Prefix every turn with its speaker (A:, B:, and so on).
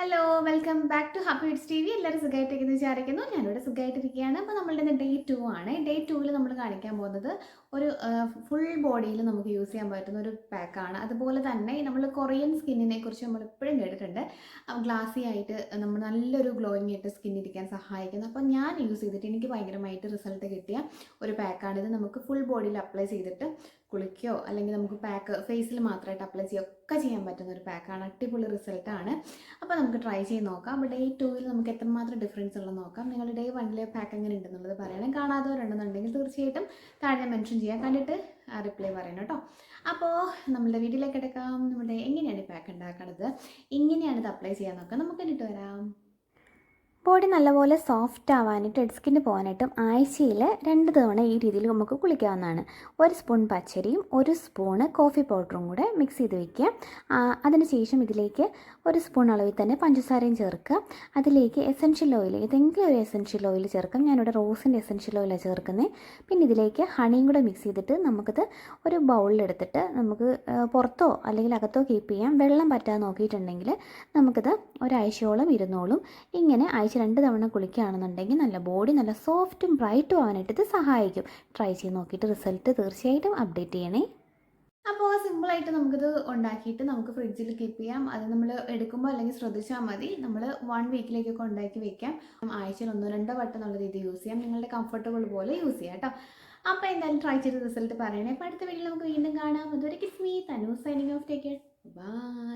A: Hello welcome back to happy wits TV. എല്ലാവരും സുഖമായിട്ടിരിക്കുന്നു വിചാരിക്കുന്നു. ഞാനിവിടെ സുഖമായിട്ടിരിക്കുകയാണ്. അപ്പോൾ നമ്മളുടെ ഡേ 2 ആണ്. ഡേ 2 നമ്മൾ കാണിക്കാൻ പോകുന്നത് ഒരു ഫുൾ ബോഡിയിൽ നമുക്ക് യൂസ് ചെയ്യാൻ പറ്റുന്ന ഒരു പാക്കാണ്. അതുപോലെ തന്നെ നമ്മൾ കൊറിയൻ സ്കിന്നിനെ കുറിച്ച് നമ്മൾ എപ്പോഴും കേട്ടിട്ടുണ്ട്. ഗ്ലാസി ആയിട്ട് നമ്മൾ നല്ലൊരു ഗ്ലോയിങ് ആയിട്ട് സ്കിൻ ഇരിക്കാൻ സഹായിക്കുന്നു. അപ്പോൾ ഞാൻ യൂസ് ചെയ്തിട്ട് എനിക്ക് ഭയങ്കരമായിട്ട് റിസൾട്ട് കിട്ടിയ ഒരു പാക്കാണിത്. നമുക്ക് ഫുൾ ബോഡിയിൽ അപ്ലൈ ചെയ്തിട്ട് കുളിക്കുകയോ അല്ലെങ്കിൽ നമുക്ക് പാക്ക് ഫേസിൽ മാത്രമായിട്ട് അപ്ലൈ ചെയ്യുകയോ ഒക്കെ ചെയ്യാൻ പറ്റുന്ന ഒരു പാക്കാണ്. അടിപൊളി റിസൾട്ടാണ്. അപ്പോൾ നമുക്ക് ട്രൈ ചെയ്ത് നോക്കാം. അപ്പോൾ ഡേ 2 നമുക്ക് എത്രമാത്രം ഡിഫറൻസ് ഉള്ളത് നോക്കാം. നിങ്ങൾ ഡേ 1 പാക്ക് എങ്ങനെ ഉണ്ടെന്നുള്ളത് പറയണം. കാണാത്തവരുണ്ടെന്നുണ്ടെങ്കിൽ തീർച്ചയായിട്ടും താഴെ മെൻഷൻ ചെയ്യാം. കണ്ടിട്ട് റിപ്ലൈ പറയണം കേട്ടോ. അപ്പോൾ നമ്മുടെ വീട്ടിലേക്ക് എടുക്കാം. നമ്മുടെ എങ്ങനെയാണ് ഈ പാക്ക് ഉണ്ടാക്കുന്നത്, എങ്ങനെയാണ് ഇത് അപ്ലൈ ചെയ്യാൻ നോക്കാം. നമുക്ക് കണ്ടിട്ട് വരാം.
B: ബോഡി നല്ലപോലെ സോഫ്റ്റ് ആവാനായിട്ട് ഡെഡ് സ്കിന്ന് പോകാനായിട്ടും ആഴ്ചയിൽ 2 തവണ ഈ രീതിയിൽ നമുക്ക് കുളിക്കാവുന്നതാണ്. 1 സ്പൂൺ പച്ചരിയും 1 സ്പൂണ് കോഫി പൗഡറും കൂടെ മിക്സ് ചെയ്ത് വയ്ക്കുക. അതിനുശേഷം ഇതിലേക്ക് 1 സ്പൂൺ അളവിൽ തന്നെ പഞ്ചസാരയും ചേർക്കുക. അതിലേക്ക് എസൻഷ്യൽ ഓയിൽ, ഏതെങ്കിലും ഒരു എസൻഷ്യൽ ഓയിൽ ചേർക്കാം. ഞാനിവിടെ റോസിൻ്റെ എസൻഷ്യൽ ഓയിലാണ് ചേർക്കുന്നത്. പിന്നെ ഇതിലേക്ക് ഹണിയും കൂടെ മിക്സ് ചെയ്തിട്ട് നമുക്കിത് ഒരു ബൗളിലെടുത്തിട്ട് നമുക്ക് പുറത്തോ അല്ലെങ്കിൽ അകത്തോ കീപ്പ് ചെയ്യാം. വെള്ളം പറ്റാതെ നോക്കിയിട്ടുണ്ടെങ്കിൽ നമുക്കിത് ഒരാഴ്ചയോളം ഇരുന്നോളും. ഇങ്ങനെ ആഴ്ച 2 തവണ കുളിക്കുകയാണെന്നുണ്ടെങ്കിൽ നല്ല ബോഡി നല്ല സോഫ്റ്റും ബ്രൈറ്റും ആവാനായിട്ട് ഇത് സഹായിക്കും. ട്രൈ ചെയ്ത് നോക്കിയിട്ട് റിസൾട്ട് തീർച്ചയായിട്ടും അപ്ഡേറ്റ് ചെയ്യണേ.
A: അപ്പോൾ സിമ്പിളായിട്ട് നമുക്കിത് ഉണ്ടാക്കിയിട്ട് നമുക്ക് ഫ്രിഡ്ജിൽ കീപ്പ് ചെയ്യാം. അത് നമ്മൾ എടുക്കുമ്പോൾ അല്ലെങ്കിൽ ശ്രദ്ധിച്ചാൽ മതി. നമ്മൾ 1 വീക്കിലേക്കൊക്കെ ഉണ്ടാക്കി വെക്കാം. ആഴ്ചയിൽ 1-2 വട്ടം എന്നുള്ള രീതി യൂസ് ചെയ്യാം. നിങ്ങളുടെ കംഫർട്ടബിൾ പോലെ യൂസ് ചെയ്യാം കേട്ടോ. അപ്പോൾ എന്തായാലും ട്രൈ ചെയ്ത് റിസൾട്ട് പറയണേ. അപ്പോൾ അടുത്ത വീഡിയോയിൽ നമുക്ക് വീണ്ടും കാണാം. അതുവരെ kiss me Thanu signing off. Take care. By.